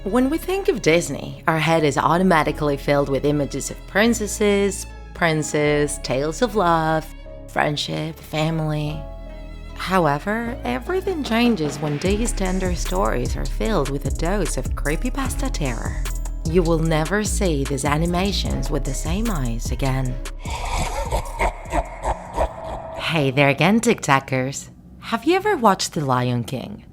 When we think of Disney, our head is automatically filled with images of princesses, princes, tales of love, friendship, family. However, everything changes when these tender stories are filled with a dose of creepypasta terror. You will never see these animations with the same eyes again. Hey there again, Tiktakers! Have you ever watched The Lion King?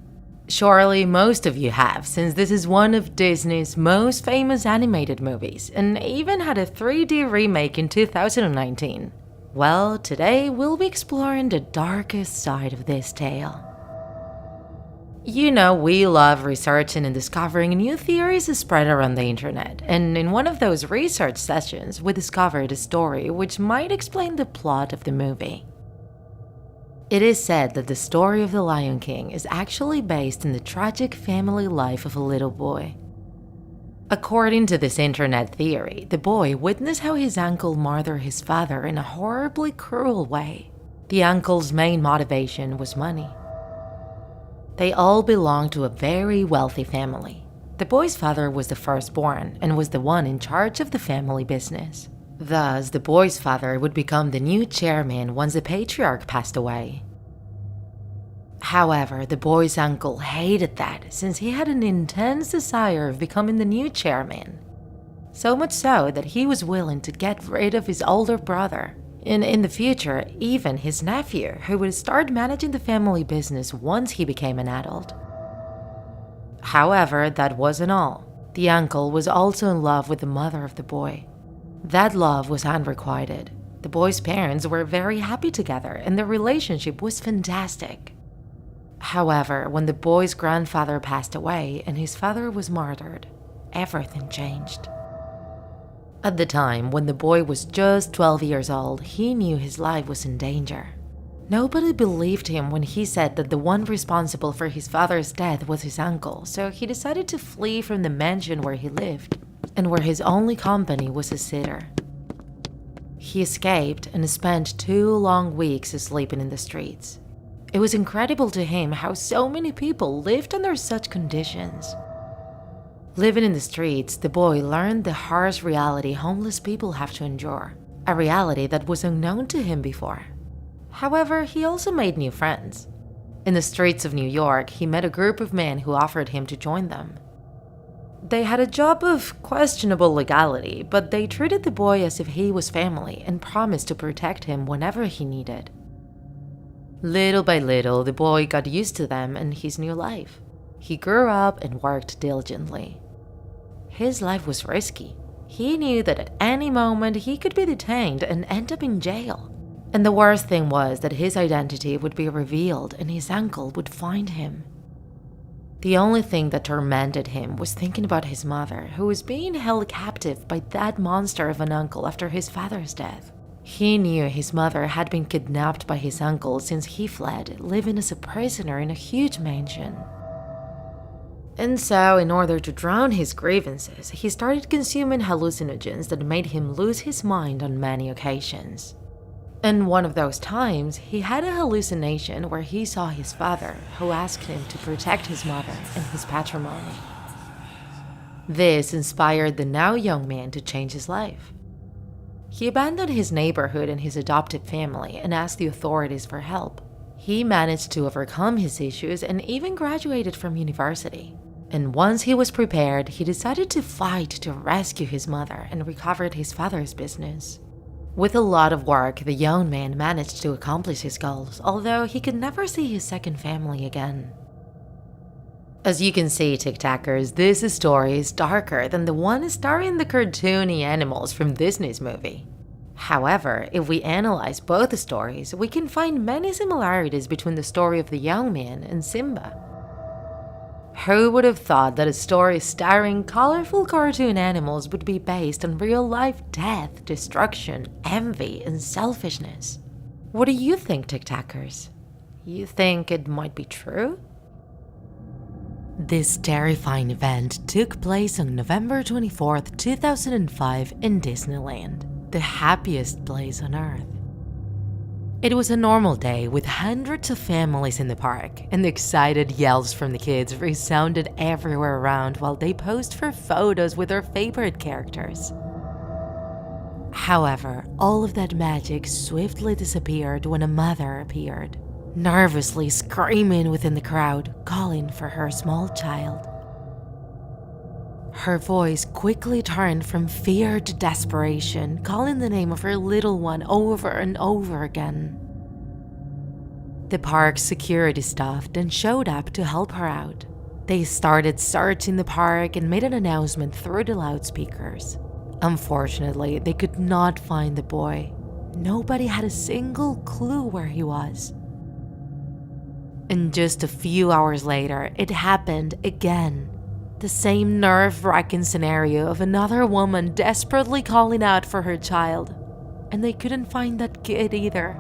Surely most of you have, since this is one of Disney's most famous animated movies, and even had a 3D remake in 2019. Well, today we'll be exploring the darkest side of this tale. You know, we love researching and discovering new theories spread around the internet, and in one of those research sessions, we discovered a story which might explain the plot of the movie. It is said that the story of The Lion King is actually based in the tragic family life of a little boy. According to this internet theory, the boy witnessed how his uncle murdered his father in a horribly cruel way. The uncle's main motivation was money. They all belonged to a very wealthy family. The boy's father was the firstborn and was the one in charge of the family business. Thus, the boy's father would become the new chairman once the patriarch passed away. However, the boy's uncle hated that since he had an intense desire of becoming the new chairman. So much so that he was willing to get rid of his older brother, and in the future, even his nephew, who would start managing the family business once he became an adult. However, that wasn't all. The uncle was also in love with the mother of the boy. That love was unrequited. The boy's parents were very happy together and their relationship was fantastic. However, when the boy's grandfather passed away and his father was murdered, everything changed. At the time, when the boy was just 12 years old, he knew his life was in danger. Nobody believed him when he said that the one responsible for his father's death was his uncle, so he decided to flee from the mansion where he lived, and where his only company was a sitter. He escaped and spent 2 long weeks sleeping in the streets. It was incredible to him how so many people lived under such conditions. Living in the streets, the boy learned the harsh reality homeless people have to endure, a reality that was unknown to him before. However, he also made new friends. In the streets of New York, he met a group of men who offered him to join them. They had a job of questionable legality, but they treated the boy as if he was family and promised to protect him whenever he needed. Little by little, the boy got used to them and his new life. He grew up and worked diligently. His life was risky. He knew that at any moment he could be detained and end up in jail. And the worst thing was that his identity would be revealed and his uncle would find him. The only thing that tormented him was thinking about his mother, who was being held captive by that monster of an uncle after his father's death. He knew his mother had been kidnapped by his uncle since he fled, living as a prisoner in a huge mansion. And so, in order to drown his grievances, he started consuming hallucinogens that made him lose his mind on many occasions. And one of those times, he had a hallucination where he saw his father, who asked him to protect his mother and his patrimony. This inspired the now young man to change his life. He abandoned his neighborhood and his adopted family and asked the authorities for help. He managed to overcome his issues and even graduated from university. And once he was prepared, he decided to fight to rescue his mother and recovered his father's business. With a lot of work, the young man managed to accomplish his goals, although he could never see his second family again. As you can see, Tiktakers, this story is darker than the one starring the cartoony animals from Disney's movie. However, if we analyze both stories, we can find many similarities between the story of the young man and Simba. Who would have thought that a story starring colorful cartoon animals would be based on real-life death, destruction, envy, and selfishness? What do you think, Tiktakers? You think it might be true? This terrifying event took place on November 24th, 2005 in Disneyland, the happiest place on Earth. It was a normal day with hundreds of families in the park, and the excited yells from the kids resounded everywhere around while they posed for photos with their favorite characters. However, all of that magic swiftly disappeared when a mother appeared, nervously screaming within the crowd, calling for her small child. Her voice quickly turned from fear to desperation, calling the name of her little one over and over again. The park's security staff then showed up to help her out. They started searching the park and made an announcement through the loudspeakers. Unfortunately, they could not find the boy. Nobody had a single clue where he was. And just a few hours later, it happened again. The same nerve-wracking scenario of another woman desperately calling out for her child. And they couldn't find that kid either.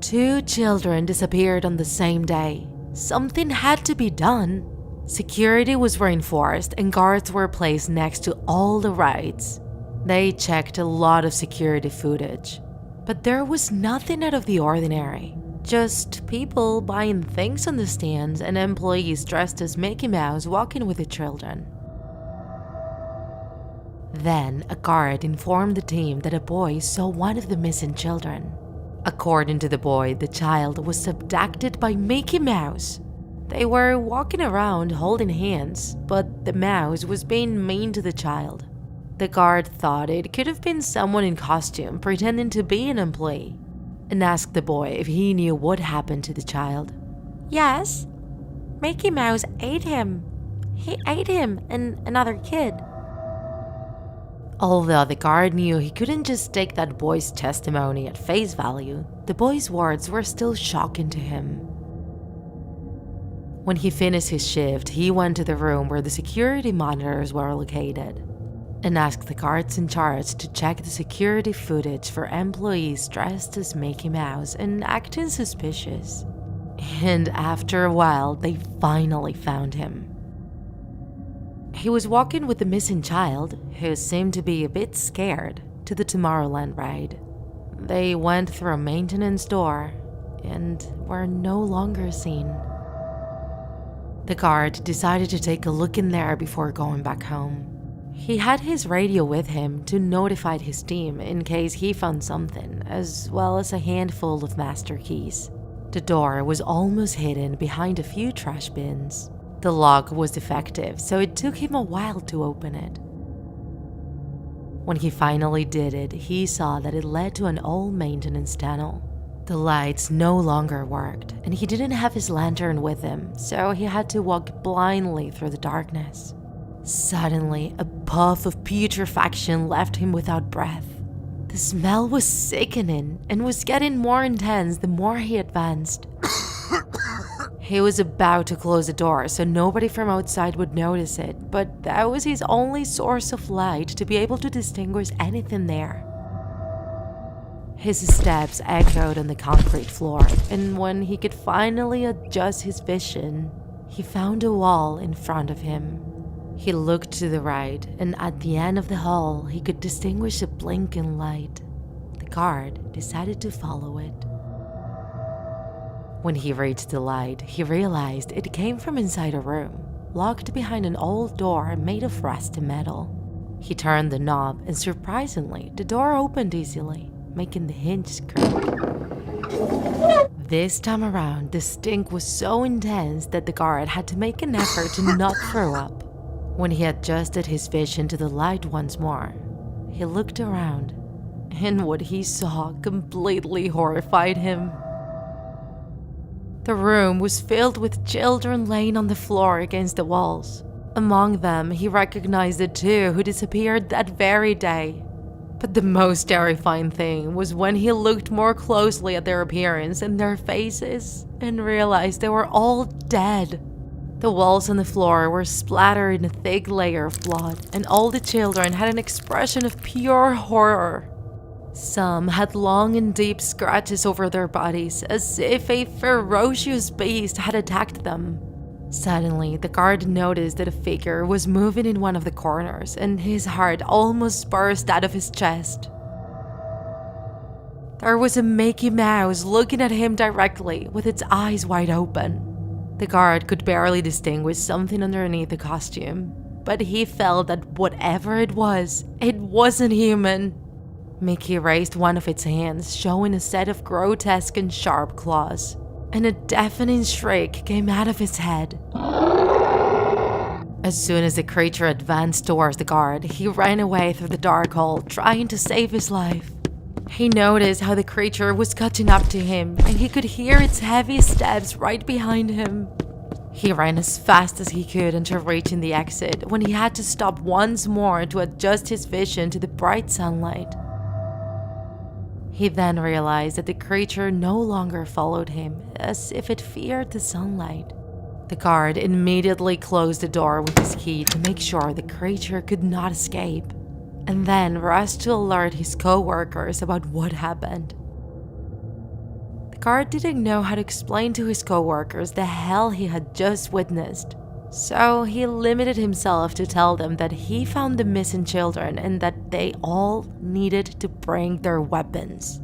2 children disappeared on the same day. Something had to be done. Security was reinforced and guards were placed next to all the rides. They checked a lot of security footage, but there was nothing out of the ordinary. Just people buying things on the stands and employees dressed as Mickey Mouse walking with the children. Then a guard informed the team that a boy saw one of the missing children. According to the boy, the child was abducted by Mickey Mouse. They were walking around holding hands, but the mouse was being mean to the child. The guard thought it could have been someone in costume pretending to be an employee, and asked the boy if he knew what happened to the child. Yes, Mickey Mouse ate him. He ate him and another kid. Although the guard knew he couldn't just take that boy's testimony at face value, the boy's words were still shocking to him. When he finished his shift, he went to the room where the security monitors were located and asked the guards in charge to check the security footage for employees dressed as Mickey Mouse and acting suspicious. And after a while, they finally found him. He was walking with the missing child, who seemed to be a bit scared, to the Tomorrowland ride. They went through a maintenance door and were no longer seen. The guard decided to take a look in there before going back home. He had his radio with him to notify his team in case he found something, as well as a handful of master keys. The door was almost hidden behind a few trash bins. The lock was defective, so it took him a while to open it. When he finally did it, he saw that it led to an old maintenance tunnel. The lights no longer worked, and he didn't have his lantern with him, so he had to walk blindly through the darkness. Suddenly, a puff of putrefaction left him without breath. The smell was sickening and was getting more intense the more he advanced. He was about to close the door so nobody from outside would notice it, but that was his only source of light to be able to distinguish anything there. His steps echoed on the concrete floor, and when he could finally adjust his vision, he found a wall in front of him. He looked to the right, and at the end of the hall, he could distinguish a blinking light. The guard decided to follow it. When he reached the light, he realized it came from inside a room, locked behind an old door made of rusty metal. He turned the knob, and surprisingly, the door opened easily, making the hinge creak. This time around, the stink was so intense that the guard had to make an effort to not throw up. When he adjusted his vision to the light once more, he looked around, and what he saw completely horrified him. The room was filled with children laying on the floor against the walls. Among them, he recognized the 2 who disappeared that very day. But the most terrifying thing was when he looked more closely at their appearance and their faces and realized they were all dead. The walls and the floor were splattered in a thick layer of blood, and all the children had an expression of pure horror. Some had long and deep scratches over their bodies, as if a ferocious beast had attacked them. Suddenly, the guard noticed that a figure was moving in one of the corners, and his heart almost burst out of his chest. There was a Mickey Mouse looking at him directly with its eyes wide open. The guard could barely distinguish something underneath the costume, but he felt that whatever it wasn't human. Mickey raised one of its hands, showing a set of grotesque and sharp claws, and a deafening shriek came out of his head. As soon as the creature advanced towards the guard, he ran away through the dark hole, trying to save his life. He noticed how the creature was catching up to him, and he could hear its heavy steps right behind him. He ran as fast as he could until reaching the exit, when he had to stop once more to adjust his vision to the bright sunlight. He then realized that the creature no longer followed him, as if it feared the sunlight. The guard immediately closed the door with his key to make sure the creature could not escape, and then rushed to alert his co-workers about what happened. The guard didn't know how to explain to his co-workers the hell he had just witnessed, so he limited himself to tell them that he found the missing children and that they all needed to bring their weapons.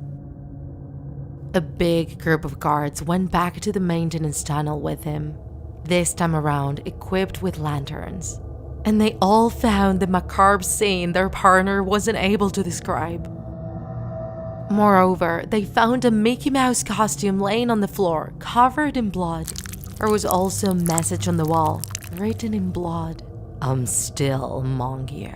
A big group of guards went back to the maintenance tunnel with him, this time around equipped with lanterns, and they all found the macabre scene their partner wasn't able to describe. Moreover, they found a Mickey Mouse costume laying on the floor, covered in blood. There was also a message on the wall, written in blood. "I'm still among you."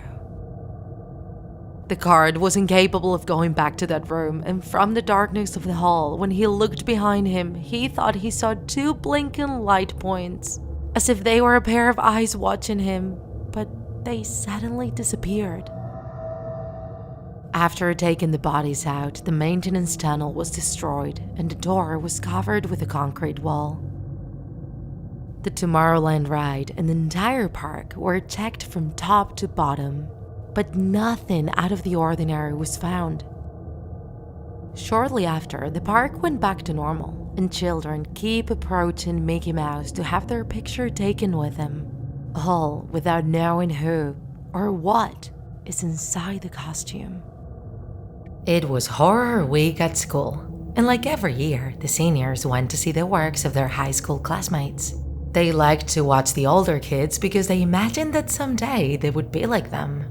The guard was incapable of going back to that room, and from the darkness of the hall, when he looked behind him, he thought he saw two blinking light points, as if they were a pair of eyes watching him, but they suddenly disappeared. After taking the bodies out, the maintenance tunnel was destroyed, and the door was covered with a concrete wall. The Tomorrowland ride and the entire park were checked from top to bottom, but nothing out of the ordinary was found. Shortly after, the park went back to normal, and children keep approaching Mickey Mouse to have their picture taken with him, all without knowing who or what is inside the costume. It was horror week at school, and like every year, the seniors went to see the works of their high school classmates. They liked to watch the older kids because they imagined that someday they would be like them.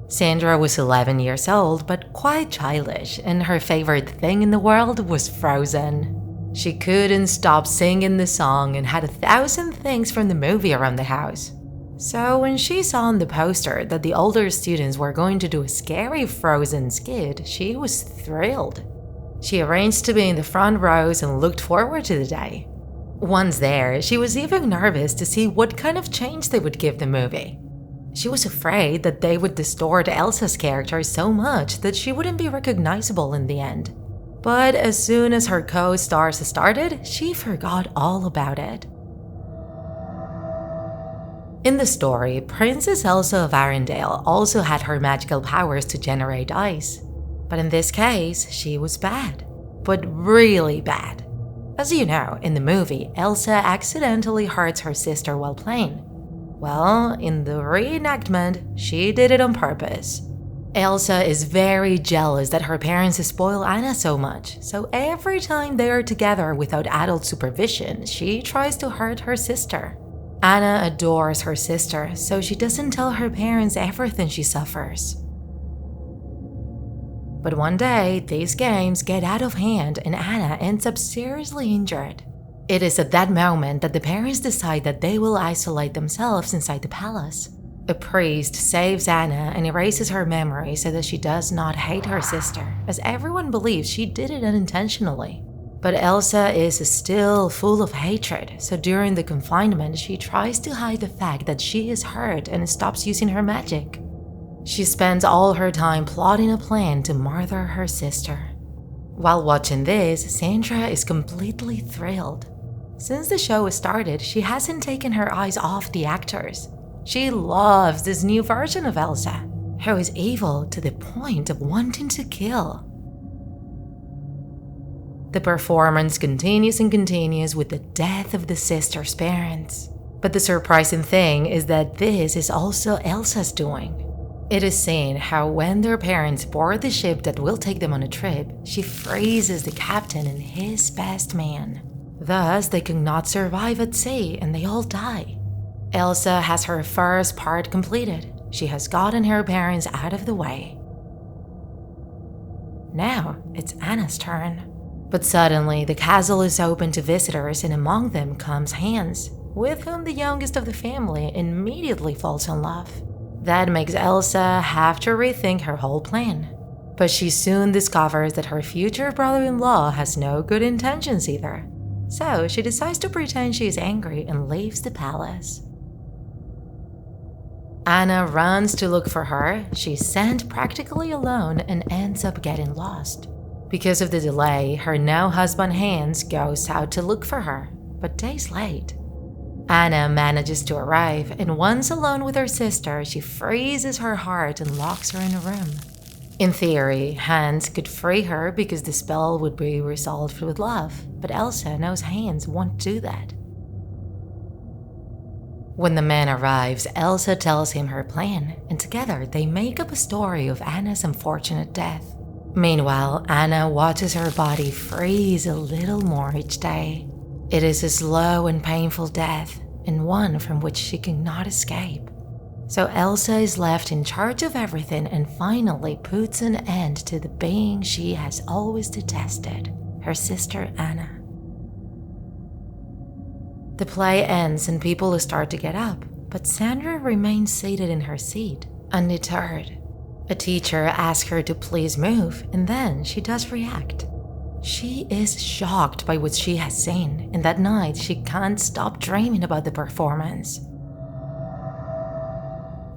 Sandra was 11 years old, but quite childish, and her favorite thing in the world was Frozen. She couldn't stop singing the song and had 1,000 things from the movie around the house. So when she saw on the poster that the older students were going to do a scary Frozen skit, she was thrilled. She arranged to be in the front rows and looked forward to the day. Once there, she was even nervous to see what kind of change they would give the movie. She was afraid that they would distort Elsa's character so much that she wouldn't be recognizable in the end. But as soon as her co-stars started, she forgot all about it. In the story, Princess Elsa of Arendelle also had her magical powers to generate ice. But in this case, she was bad. But really bad. As you know, in the movie, Elsa accidentally hurts her sister while playing. Well, in the reenactment, she did it on purpose. Elsa is very jealous that her parents spoil Anna so much, so every time they are together without adult supervision, she tries to hurt her sister. Anna adores her sister, so she doesn't tell her parents everything she suffers. But one day, these games get out of hand and Anna ends up seriously injured. It is at that moment that the parents decide that they will isolate themselves inside the palace. A priest saves Anna and erases her memory so that she does not hate her sister, as everyone believes she did it unintentionally. But Elsa is still full of hatred, so during the confinement, she tries to hide the fact that she is hurt and stops using her magic. She spends all her time plotting a plan to murder her sister. While watching this, Sandra is completely thrilled. Since the show started, she hasn't taken her eyes off the actors. She loves this new version of Elsa, who is evil to the point of wanting to kill. The performance continues and continues with the death of the sister's parents. But the surprising thing is that this is also Elsa's doing. It is seen how when their parents board the ship that will take them on a trip, she freezes the captain and his best man. Thus, they cannot survive at sea and they all die. Elsa has her first part completed. She has gotten her parents out of the way. Now, it's Anna's turn. But suddenly, the castle is open to visitors and among them comes Hans, with whom the youngest of the family immediately falls in love. That makes Elsa have to rethink her whole plan. But she soon discovers that her future brother-in-law has no good intentions either. So she decides to pretend she is angry and leaves the palace. Anna runs to look for her. She's sent practically alone and ends up getting lost. Because of the delay, her now husband Hans goes out to look for her, but days late. Anna manages to arrive, and once alone with her sister, she freezes her heart and locks her in a room. In theory, Hans could free her because the spell would be resolved with love, but Elsa knows Hans won't do that. When the man arrives, Elsa tells him her plan, and together they make up a story of Anna's unfortunate death. Meanwhile, Anna watches her body freeze a little more each day. It is a slow and painful death, and one from which she cannot escape. So Elsa is left in charge of everything and finally puts an end to the being she has always detested, her sister Anna. The play ends and people start to get up, but Sandra remains seated in her seat, undeterred. A teacher asks her to please move, and then she does react. She is shocked by what she has seen, and that night she can't stop dreaming about the performance.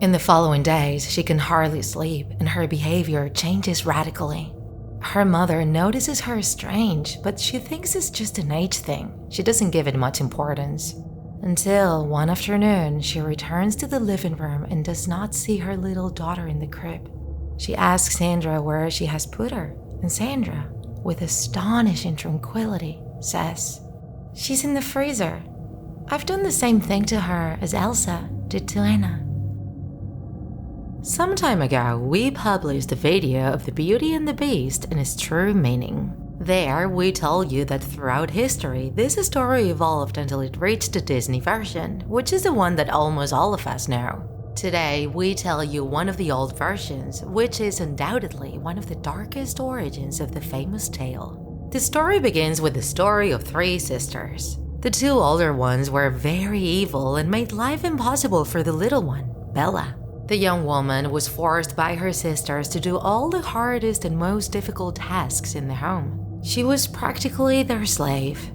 In the following days, she can hardly sleep, and her behavior changes radically. Her mother notices her strange, but she thinks it's just an age thing. She doesn't give it much importance. Until one afternoon, she returns to the living room and does not see her little daughter in the crib. She asks Sandra where she has put her, and Sandra, with astonishing tranquility, says, "She's in the freezer. I've done the same thing to her as Elsa did to Anna." Some time ago, we published a video of the Beauty and the Beast and its true meaning. There, we told you that throughout history, this story evolved until it reached the Disney version, which is the one that almost all of us know. Today, we tell you one of the old versions, which is undoubtedly one of the darkest origins of the famous tale. The story begins with the story of three sisters. The two older ones were very evil and made life impossible for the little one, Bella. The young woman was forced by her sisters to do all the hardest and most difficult tasks in the home. She was practically their slave.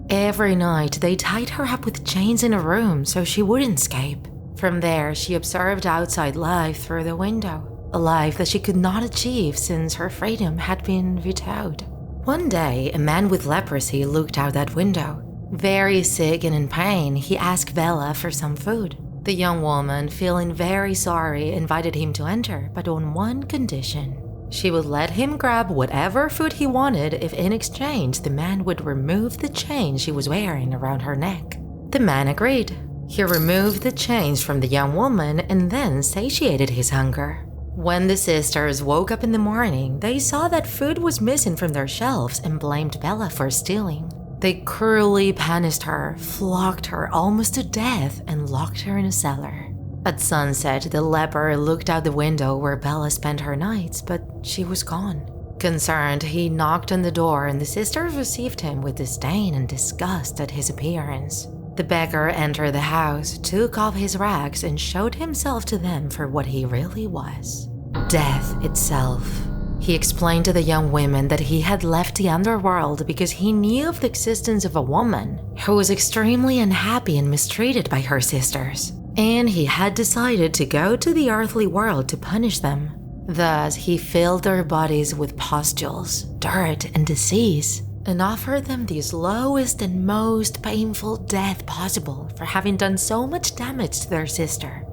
Every night, they tied her up with chains in a room so she wouldn't escape. From there, she observed outside life through the window, a life that she could not achieve since her freedom had been vetoed. One day, a man with leprosy looked out that window. Very sick and in pain, he asked Bella for some food. The young woman, feeling very sorry, invited him to enter, but on one condition. She would let him grab whatever food he wanted if in exchange the man would remove the chain she was wearing around her neck. The man agreed. He removed the chains from the young woman and then satiated his hunger. When the sisters woke up in the morning, they saw that food was missing from their shelves and blamed Bella for stealing. They cruelly punished her, flogged her almost to death, and locked her in a cellar. At sunset, the leper looked out the window where Bella spent her nights, but she was gone. Concerned, he knocked on the door and the sisters received him with disdain and disgust at his appearance. The beggar entered the house, took off his rags, and showed himself to them for what he really was: death itself. He explained to the young women that he had left the underworld because he knew of the existence of a woman who was extremely unhappy and mistreated by her sisters, and he had decided to go to the earthly world to punish them. Thus, he filled their bodies with pustules, dirt, and disease, and offered them the slowest and most painful death possible for having done so much damage to their sister.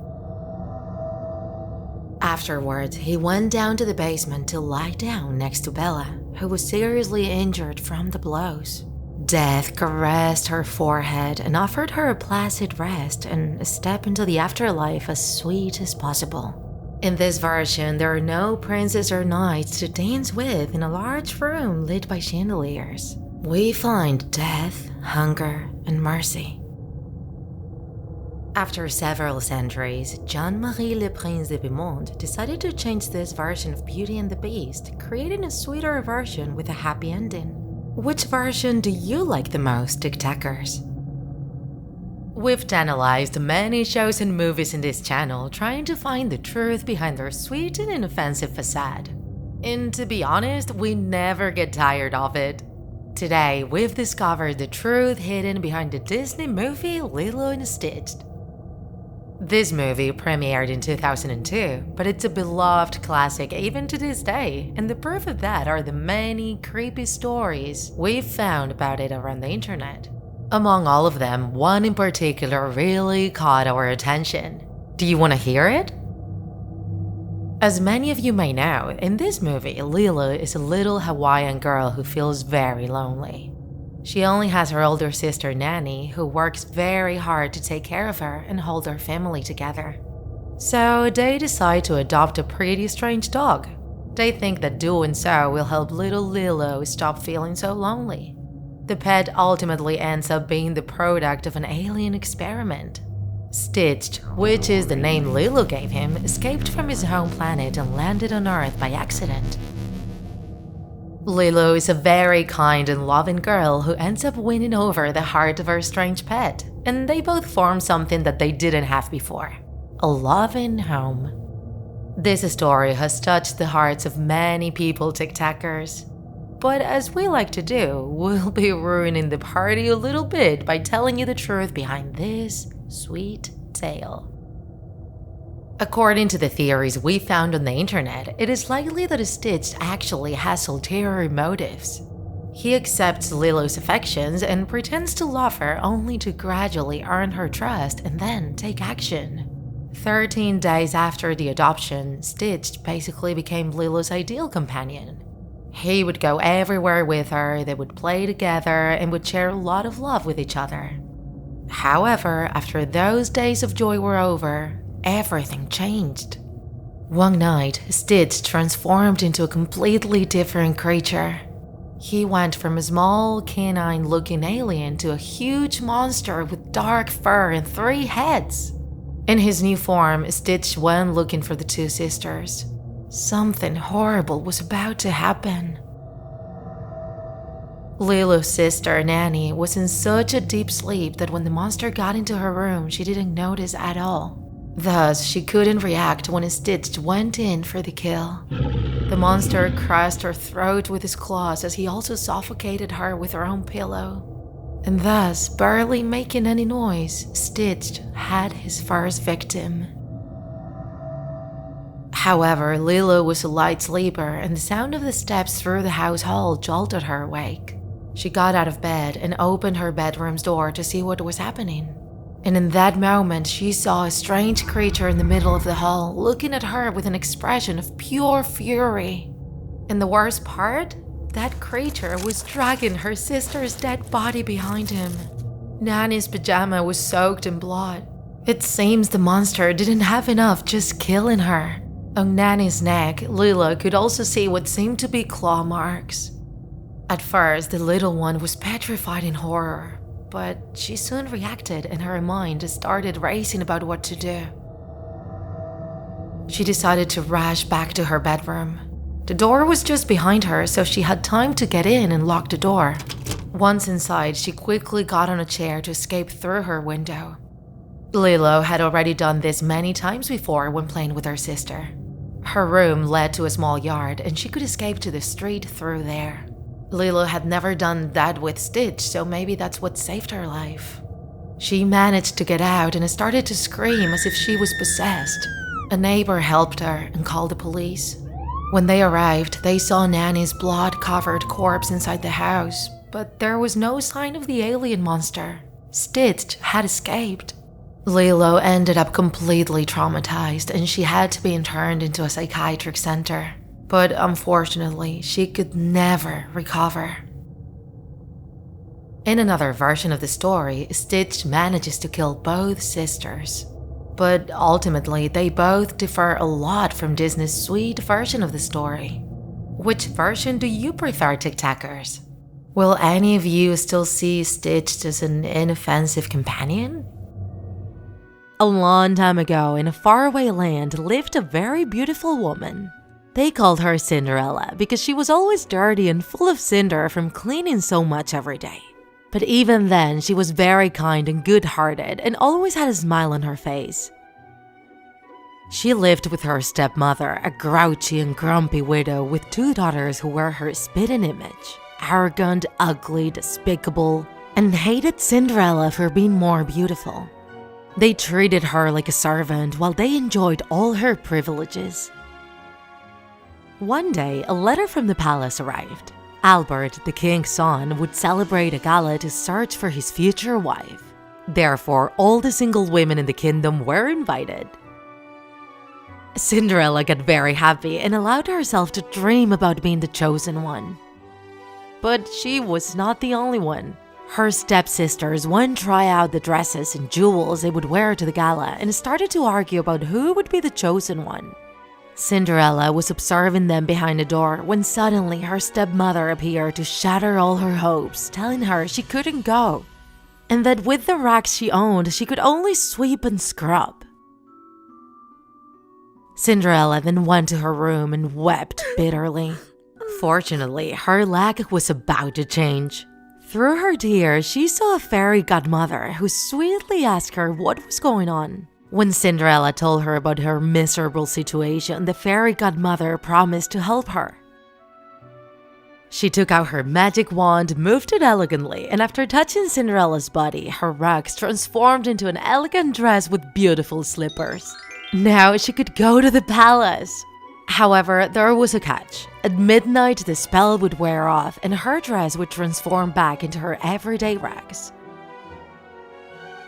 Afterwards, he went down to the basement to lie down next to Bella, who was seriously injured from the blows. Death caressed her forehead and offered her a placid rest and a step into the afterlife as sweet as possible. In this version, there are no princes or knights to dance with in a large room lit by chandeliers. We find death, hunger, and mercy. After several centuries, Jean-Marie Le Prince de Beaumont decided to change this version of Beauty and the Beast, creating a sweeter version with a happy ending. Which version do you like the most, Tiktakers? We've analyzed many shows and movies in this channel trying to find the truth behind their sweet and inoffensive facade. And to be honest, we never get tired of it. Today, we've discovered the truth hidden behind the Disney movie Lilo and Stitch. This movie premiered in 2002, but it's a beloved classic even to this day, and the proof of that are the many creepy stories we've found about it around the internet. Among all of them, one in particular really caught our attention. Do you want to hear it? As many of you may know, in this movie, Lilo is a little Hawaiian girl who feels very lonely. She only has her older sister Nanny, who works very hard to take care of her and hold her family together. So they decide to adopt a pretty strange dog. They think that doing so will help little Lilo stop feeling so lonely. The pet ultimately ends up being the product of an alien experiment. Stitch, which is the name Lilo gave him, escaped from his home planet and landed on Earth by accident. Lilo is a very kind and loving girl who ends up winning over the heart of her strange pet, and they both form something that they didn't have before: a loving home. This story has touched the hearts of many people, TikTakers. But as we like to do, we'll be ruining the party a little bit by telling you the truth behind this sweet tale. According to the theories we found on the internet, it is likely that Stitch actually has ulterior motives. He accepts Lilo's affections and pretends to love her only to gradually earn her trust and then take action. 13 days after the adoption, Stitch basically became Lilo's ideal companion. He would go everywhere with her, they would play together, and would share a lot of love with each other. However, after those days of joy were over, everything changed. One night, Stitch transformed into a completely different creature. He went from a small, canine-looking alien to a huge monster with dark fur and 3 heads. In his new form, Stitch went looking for the 2 sisters. Something horrible was about to happen. Lilo's sister, Nanny, was in such a deep sleep that when the monster got into her room, she didn't notice at all. Thus, she couldn't react when Stitch went in for the kill. The monster crushed her throat with his claws as he also suffocated her with her own pillow. And thus, barely making any noise, Stitch had his first victim. However, Lilo was a light sleeper, and the sound of the steps through the house hall jolted her awake. She got out of bed and opened her bedroom's door to see what was happening. And in that moment, she saw a strange creature in the middle of the hall, looking at her with an expression of pure fury. And the worst part? That creature was dragging her sister's dead body behind him. Nanny's pajama was soaked in blood. It seems the monster didn't have enough just killing her. On Nanny's neck, Lilo could also see what seemed to be claw marks. At first, the little one was petrified in horror, but she soon reacted and her mind started racing about what to do. She decided to rush back to her bedroom. The door was just behind her, so she had time to get in and lock the door. Once inside, she quickly got on a chair to escape through her window. Lilo had already done this many times before when playing with her sister. Her room led to a small yard, and she could escape to the street through there. Lilo had never done that with Stitch, so maybe that's what saved her life. She managed to get out and started to scream as if she was possessed. A neighbor helped her and called the police. When they arrived, they saw Nanny's blood-covered corpse inside the house, but there was no sign of the alien monster. Stitch had escaped. Lilo ended up completely traumatized and she had to be interned into a psychiatric center. But unfortunately, she could never recover. In another version of the story, Stitch manages to kill both sisters. But ultimately, they both differ a lot from Disney's sweet version of the story. Which version do you prefer, Tiktakers? Will any of you still see Stitch as an inoffensive companion? A long time ago, in a faraway land, lived a very beautiful woman. They called her Cinderella because she was always dirty and full of cinder from cleaning so much every day. But even then, she was very kind and good-hearted and always had a smile on her face. She lived with her stepmother, a grouchy and grumpy widow with 2 daughters who were her spitting image. Arrogant, ugly, despicable, and hated Cinderella for being more beautiful. They treated her like a servant while they enjoyed all her privileges. One day, a letter from the palace arrived. Albert, the king's son, would celebrate a gala to search for his future wife. Therefore, all the single women in the kingdom were invited. Cinderella got very happy and allowed herself to dream about being the chosen one. But she was not the only one. Her stepsisters went try out the dresses and jewels they would wear to the gala and started to argue about who would be the chosen one. Cinderella was observing them behind the door when suddenly her stepmother appeared to shatter all her hopes, telling her she couldn't go, and that with the rags she owned, she could only sweep and scrub. Cinderella then went to her room and wept bitterly. Fortunately, her luck was about to change. Through her tears, she saw a fairy godmother who sweetly asked her what was going on. When Cinderella told her about her miserable situation, the fairy godmother promised to help her. She took out her magic wand, moved it elegantly, and after touching Cinderella's body, her rags transformed into an elegant dress with beautiful slippers. Now she could go to the palace. However, there was a catch. At midnight, the spell would wear off and her dress would transform back into her everyday rags.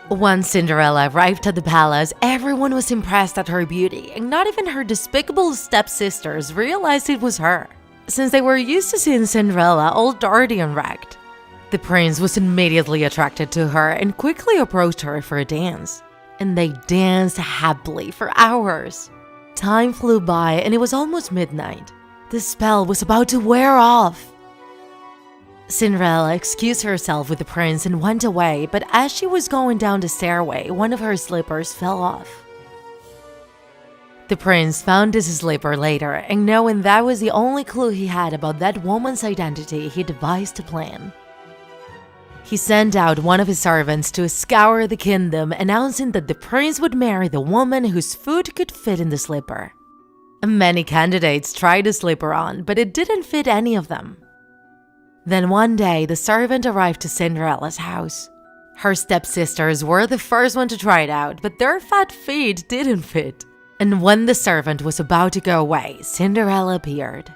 Once Cinderella arrived at the palace, everyone was impressed at her beauty, and not even her despicable stepsisters realized it was her, since they were used to seeing Cinderella all dirty and ragged. The prince was immediately attracted to her and quickly approached her for a dance. And they danced happily for hours. Time flew by and it was almost midnight. The spell was about to wear off. Cinderella excused herself with the prince and went away, but as she was going down the stairway, one of her slippers fell off. The prince found this slipper later, and knowing that was the only clue he had about that woman's identity, he devised a plan. He sent out one of his servants to scour the kingdom, announcing that the prince would marry the woman whose foot could fit in the slipper. Many candidates tried the slipper on, but it didn't fit any of them. Then one day, the servant arrived to Cinderella's house. Her stepsisters were the first one to try it out, but their fat feet didn't fit. And when the servant was about to go away, Cinderella appeared.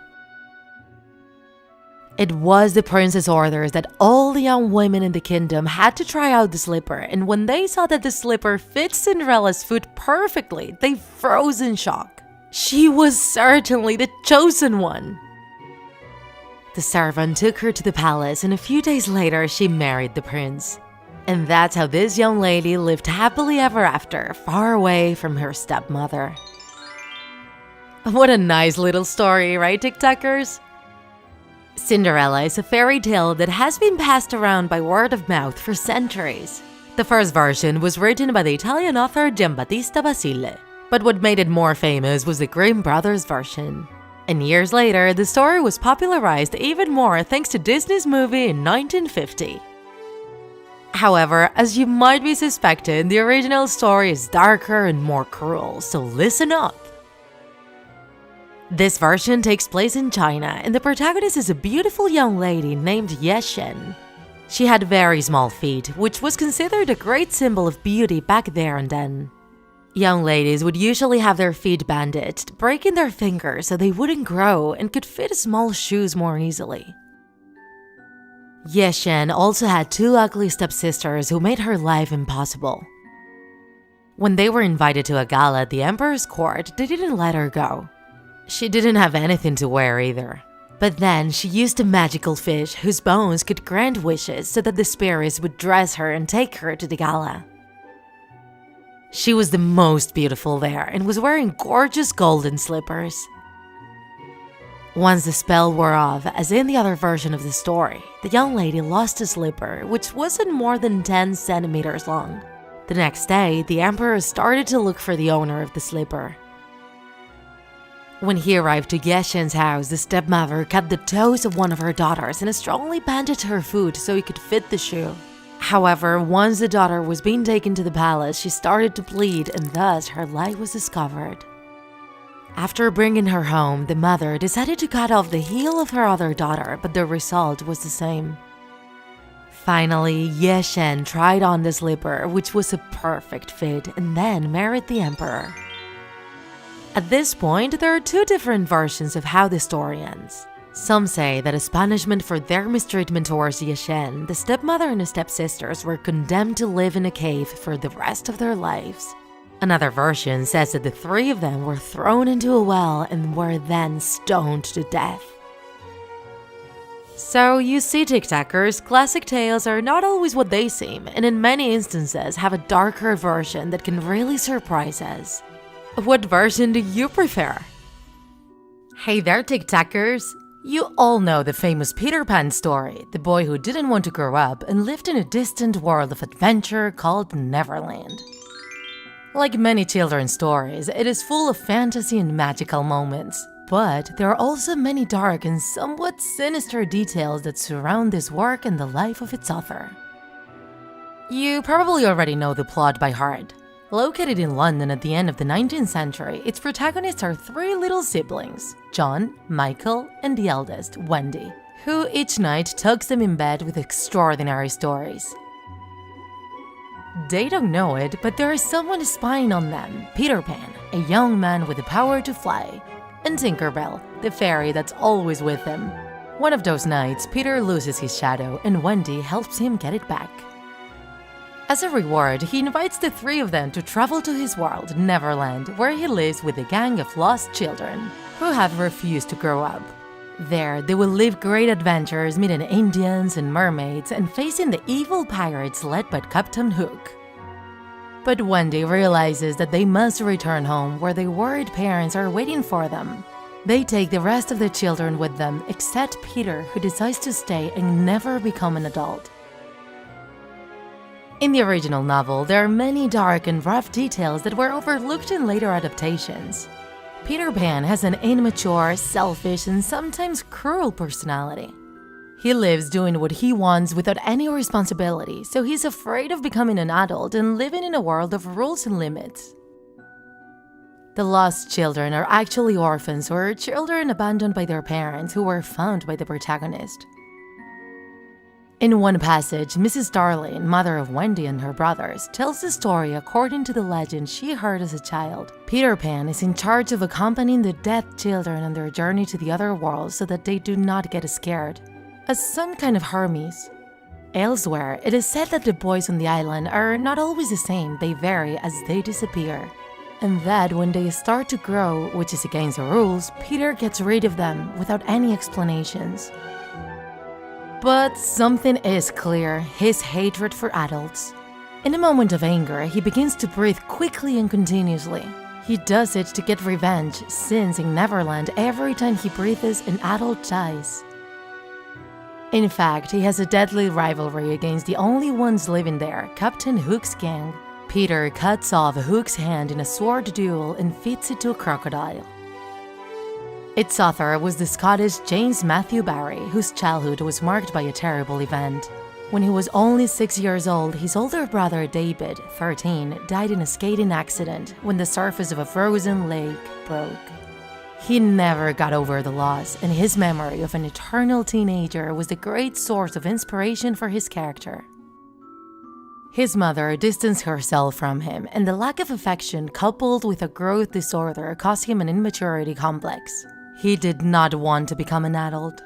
It was the prince's orders that all the young women in the kingdom had to try out the slipper, and when they saw that the slipper fit Cinderella's foot perfectly, they froze in shock. She was certainly the chosen one. The servant took her to the palace, and a few days later, she married the prince. And that's how this young lady lived happily ever after, far away from her stepmother. What a nice little story, right, TikTakers? Cinderella is a fairy tale that has been passed around by word of mouth for centuries. The first version was written by the Italian author Giambattista Basile, but what made it more famous was the Grimm brothers version. And years later, the story was popularized even more thanks to Disney's movie in 1950. However, as you might be suspecting, the original story is darker and more cruel, so listen up. This version takes place in China, and the protagonist is a beautiful young lady named Ye Shen. She had very small feet, which was considered a great symbol of beauty back there and then. Young ladies would usually have their feet bandaged, breaking their fingers so they wouldn't grow and could fit small shoes more easily. Ye Shen also had 2 ugly stepsisters who made her life impossible. When they were invited to a gala at the emperor's court, they didn't let her go. She didn't have anything to wear either. But then she used a magical fish whose bones could grant wishes so that the spirits would dress her and take her to the gala. She was the most beautiful there and was wearing gorgeous golden slippers. Once the spell wore off, as in the other version of the story, the young lady lost a slipper which wasn't more than 10 centimeters long. The next day, the emperor started to look for the owner of the slipper. When he arrived to Yeshen's house, the stepmother cut the toes of one of her daughters and strongly bandaged her foot so he could fit the shoe. However, once the daughter was being taken to the palace, she started to bleed and thus her life was discovered. After bringing her home, the mother decided to cut off the heel of her other daughter, but the result was the same. Finally, Yeshen tried on the slipper, which was a perfect fit, and then married the emperor. At this point, there are two different versions of how the story ends. Some say that as punishment for their mistreatment towards Yeshen, the stepmother and the stepsisters were condemned to live in a cave for the rest of their lives. Another version says that the three of them were thrown into a well and were then stoned to death. So you see, Tiktakers, classic tales are not always what they seem, and in many instances have a darker version that can really surprise us. What version do you prefer? Hey there, Tiktakers! You all know the famous Peter Pan story, the boy who didn't want to grow up and lived in a distant world of adventure called Neverland. Like many children's stories, it is full of fantasy and magical moments, but there are also many dark and somewhat sinister details that surround this work and the life of its author. You probably already know the plot by heart. Located in London at the end of the 19th century, its protagonists are three little siblings, John, Michael, and the eldest, Wendy, who each night tucks them in bed with extraordinary stories. They don't know it, but there is someone spying on them, Peter Pan, a young man with the power to fly, and Tinkerbell, the fairy that's always with him. One of those nights, Peter loses his shadow and Wendy helps him get it back. As a reward, he invites the three of them to travel to his world, Neverland, where he lives with a gang of lost children who have refused to grow up. There, they will live great adventures, meeting Indians and mermaids and facing the evil pirates led by Captain Hook. But Wendy realizes that they must return home where their worried parents are waiting for them. They take the rest of the children with them, except Peter, who decides to stay and never become an adult. In the original novel, there are many dark and rough details that were overlooked in later adaptations. Peter Pan has an immature, selfish, and sometimes cruel personality. He lives doing what he wants without any responsibility, so he's afraid of becoming an adult and living in a world of rules and limits. The lost children are actually orphans or children abandoned by their parents who were found by the protagonist. In one passage, Mrs. Darling, mother of Wendy and her brothers, tells the story according to the legend she heard as a child. Peter Pan is in charge of accompanying the dead children on their journey to the other world so that they do not get scared, as some kind of Hermes. Elsewhere, it is said that the boys on the island are not always the same, they vary as they disappear. And that when they start to grow, which is against the rules, Peter gets rid of them without any explanations. But something is clear, his hatred for adults. In a moment of anger, he begins to breathe quickly and continuously. He does it to get revenge, since in Neverland, every time he breathes, an adult dies. In fact, he has a deadly rivalry against the only ones living there, Captain Hook's gang. Peter cuts off Hook's hand in a sword duel and feeds it to a crocodile. Its author was the Scottish James Matthew Barrie, whose childhood was marked by a terrible event. When he was only 6 years old, his older brother David, 13, died in a skating accident when the surface of a frozen lake broke. He never got over the loss, and his memory of an eternal teenager was the great source of inspiration for his character. His mother distanced herself from him, and the lack of affection coupled with a growth disorder caused him an immaturity complex. He did not want to become an adult.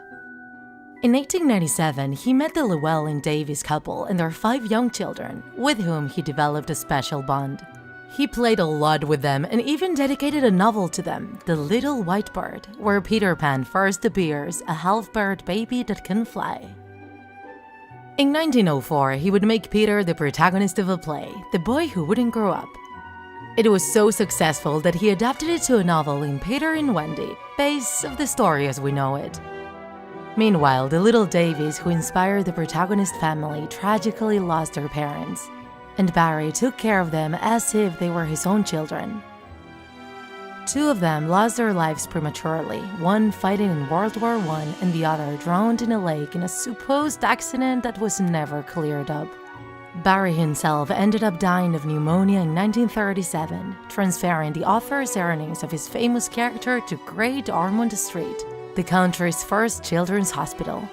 In 1897, he met the Llewellyn Davies couple and their 5 young children, with whom he developed a special bond. He played a lot with them and even dedicated a novel to them, The Little White Bird, where Peter Pan first appears, a half-bird baby that can fly. In 1904, he would make Peter the protagonist of a play, The Boy Who Wouldn't Grow Up. It was so successful that he adapted it to a novel in Peter and Wendy, based of the story as we know it. Meanwhile, the little Davies who inspired the protagonist family tragically lost their parents, and Barry took care of them as if they were his own children. Two of them lost their lives prematurely, one fighting in World War I and the other drowned in a lake in a supposed accident that was never cleared up. Barry himself ended up dying of pneumonia in 1937, transferring the author's earnings of his famous character to Great Ormond Street, the country's first children's hospital.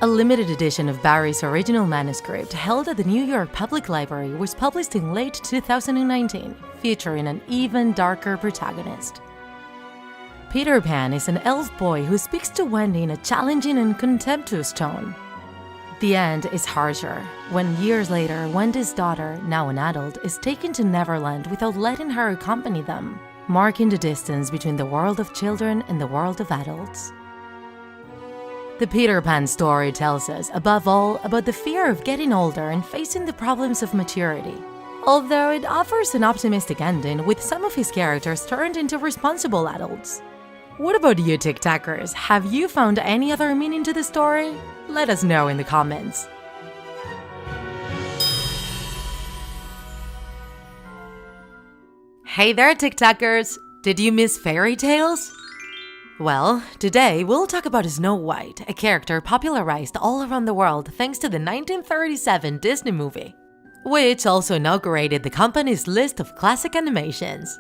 A limited edition of Barry's original manuscript held at the New York Public Library was published in late 2019, featuring an even darker protagonist. Peter Pan is an elf boy who speaks to Wendy in a challenging and contemptuous tone. The end is harsher, when years later Wendy's daughter, now an adult, is taken to Neverland without letting her accompany them, marking the distance between the world of children and the world of adults. The Peter Pan story tells us, above all, about the fear of getting older and facing the problems of maturity, although it offers an optimistic ending with some of his characters turned into responsible adults. What about you, Tiktakers? Have you found any other meaning to the story? Let us know in the comments. Hey there, Tiktakers! Did you miss fairy tales? Well, today we'll talk about Snow White, a character popularized all around the world thanks to the 1937 Disney movie, which also inaugurated the company's list of classic animations.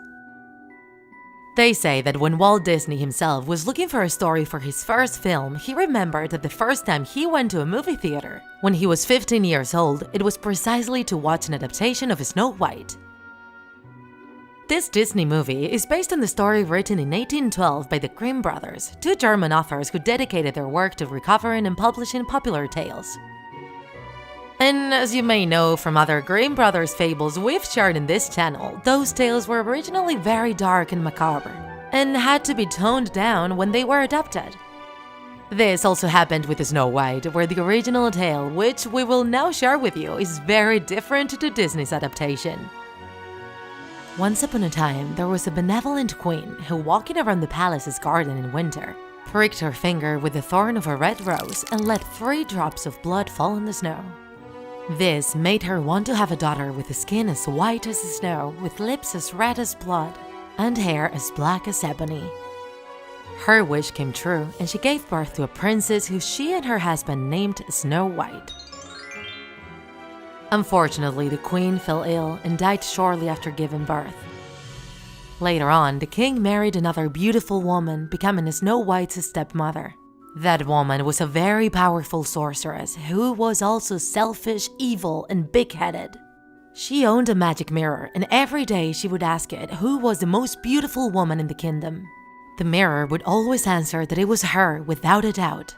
They say that when Walt Disney himself was looking for a story for his first film, he remembered that the first time he went to a movie theater, when he was 15 years old, it was precisely to watch an adaptation of Snow White. This Disney movie is based on the story written in 1812 by the Grimm brothers, two German authors who dedicated their work to recovering and publishing popular tales. And as you may know from other Grimm brothers fables we've shared in this channel, those tales were originally very dark and macabre, and had to be toned down when they were adapted. This also happened with Snow White, where the original tale, which we will now share with you, is very different to Disney's adaptation. Once upon a time, there was a benevolent queen who, walking around the palace's garden in winter, pricked her finger with the thorn of a red rose and let 3 drops of blood fall on the snow. This made her want to have a daughter with a skin as white as the snow, with lips as red as blood, and hair as black as ebony. Her wish came true, and she gave birth to a princess who she and her husband named Snow White. Unfortunately, the queen fell ill and died shortly after giving birth. Later on, the king married another beautiful woman, becoming Snow White's stepmother. That woman was a very powerful sorceress who was also selfish, evil, and big-headed. She owned a magic mirror, and every day she would ask it who was the most beautiful woman in the kingdom. The mirror would always answer that it was her without a doubt.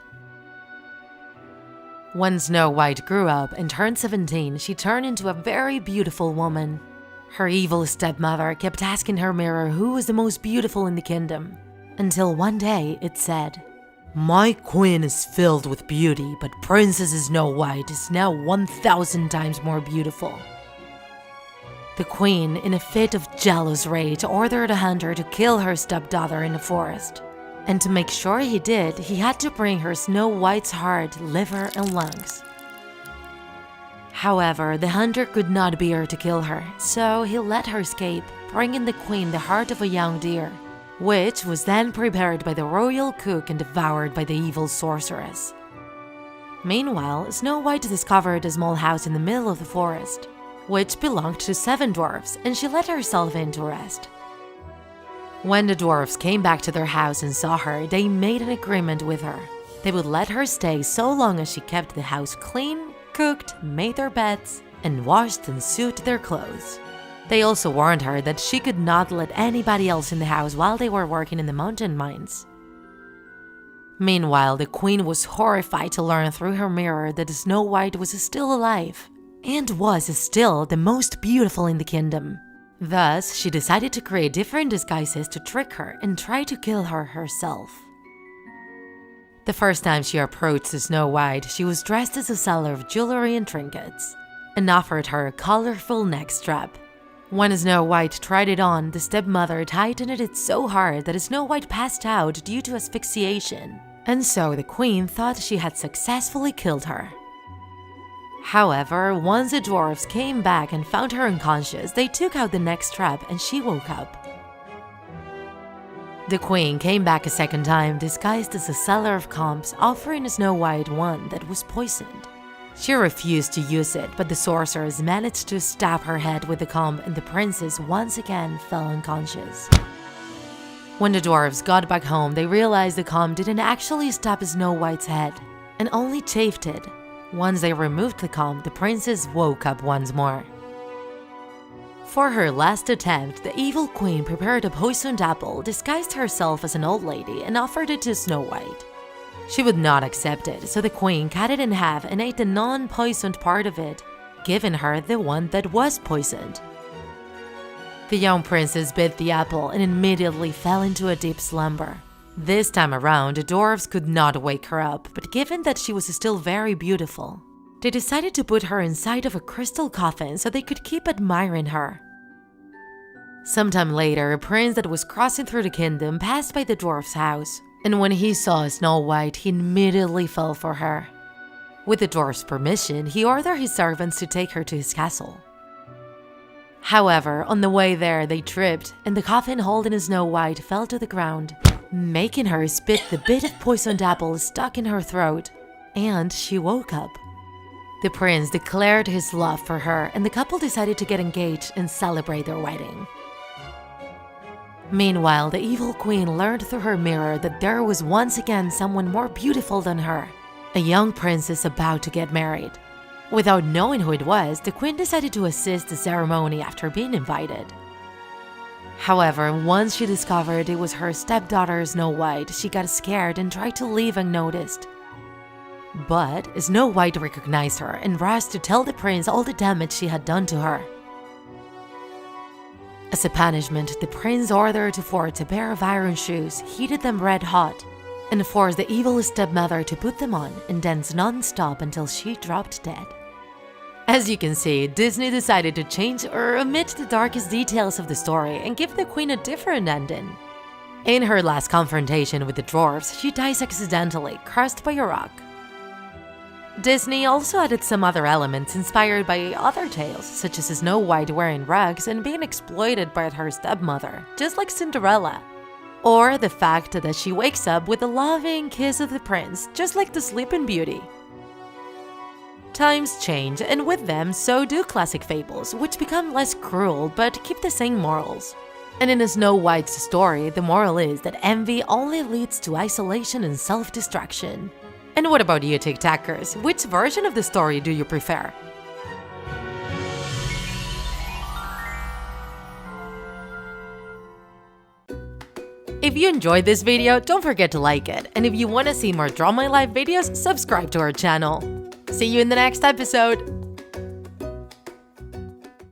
When Snow White grew up and turned 17, she turned into a very beautiful woman. Her evil stepmother kept asking her mirror who was the most beautiful in the kingdom, until one day it said, "My queen is filled with beauty, but Princess Snow White is now 1,000 times more beautiful." The queen, in a fit of jealous rage, ordered a hunter to kill her stepdaughter in the forest. And to make sure he did, he had to bring her Snow White's heart, liver, and lungs. However, the hunter could not bear to kill her, so he let her escape, bringing the queen the heart of a young deer, which was then prepared by the royal cook and devoured by the evil sorceress. Meanwhile, Snow White discovered a small house in the middle of the forest, which belonged to 7 dwarfs, and she let herself in to rest. When the dwarfs came back to their house and saw her, they made an agreement with her. They would let her stay so long as she kept the house clean, cooked, made their beds, and washed and sewed their clothes. They also warned her that she could not let anybody else in the house while they were working in the mountain mines. Meanwhile, the queen was horrified to learn through her mirror that Snow White was still alive. and was still the most beautiful in the kingdom. Thus, she decided to create different disguises to trick her and try to kill her herself. The first time she approached Snow White, she was dressed as a seller of jewelry and trinkets and offered her a colorful neck strap. When Snow White tried it on, the stepmother tightened it so hard that Snow White passed out due to asphyxiation, and so the queen thought she had successfully killed her. However, once the dwarfs came back and found her unconscious, they took out the neck strap and she woke up. The queen came back a second time, disguised as a seller of comps, offering Snow White one that was poisoned. She refused to use it, but the sorcerers managed to stab her head with the comb and the princess once again fell unconscious. When the dwarves got back home, they realized the comb didn't actually stab Snow White's head, and only chafed it. Once they removed the comb, the princess woke up once more. For her last attempt, the evil queen prepared a poisoned apple, disguised herself as an old lady, and offered it to Snow White. She would not accept it, so the queen cut it in half and ate the non-poisoned part of it, giving her the one that was poisoned. The young princess bit the apple and immediately fell into a deep slumber. This time around, the dwarves could not wake her up, but given that she was still very beautiful, they decided to put her inside of a crystal coffin so they could keep admiring her. Sometime later, a prince that was crossing through the kingdom passed by the dwarf's house, and when he saw Snow White, he immediately fell for her. With the dwarf's permission, he ordered his servants to take her to his castle. However, on the way there, they tripped, and the coffin holding Snow White fell to the ground, making her spit the bit of poisoned apple stuck in her throat, and she woke up. The prince declared his love for her, and the couple decided to get engaged and celebrate their wedding. Meanwhile, the evil queen learned through her mirror that there was once again someone more beautiful than her, a young princess about to get married. Without knowing who it was, the queen decided to assist the ceremony after being invited. However, once she discovered it was her stepdaughter Snow White, she got scared and tried to leave unnoticed. But Snow White recognized her and rushed to tell the prince all the damage she had done to her. As a punishment, the prince ordered to forge a pair of iron shoes, heated them red hot, and forced the evil stepmother to put them on and dance non-stop until she dropped dead. As you can see, Disney decided to change or omit the darkest details of the story and give the queen a different ending. In her last confrontation with the dwarves, she dies accidentally, crushed by a rock. Disney also added some other elements inspired by other tales, such as Snow White wearing rags and being exploited by her stepmother, just like Cinderella. Or the fact that she wakes up with a loving kiss of the prince, just like the Sleeping Beauty. Times change, and with them, so do classic fables, which become less cruel but keep the same morals. And in Snow White's story, the moral is that envy only leads to isolation and self-destruction. And what about you, Tiktakers? Which version of the story do you prefer? If you enjoyed this video, don't forget to like it. And if you want to see more Draw My Life videos, subscribe to our channel. See you in the next episode!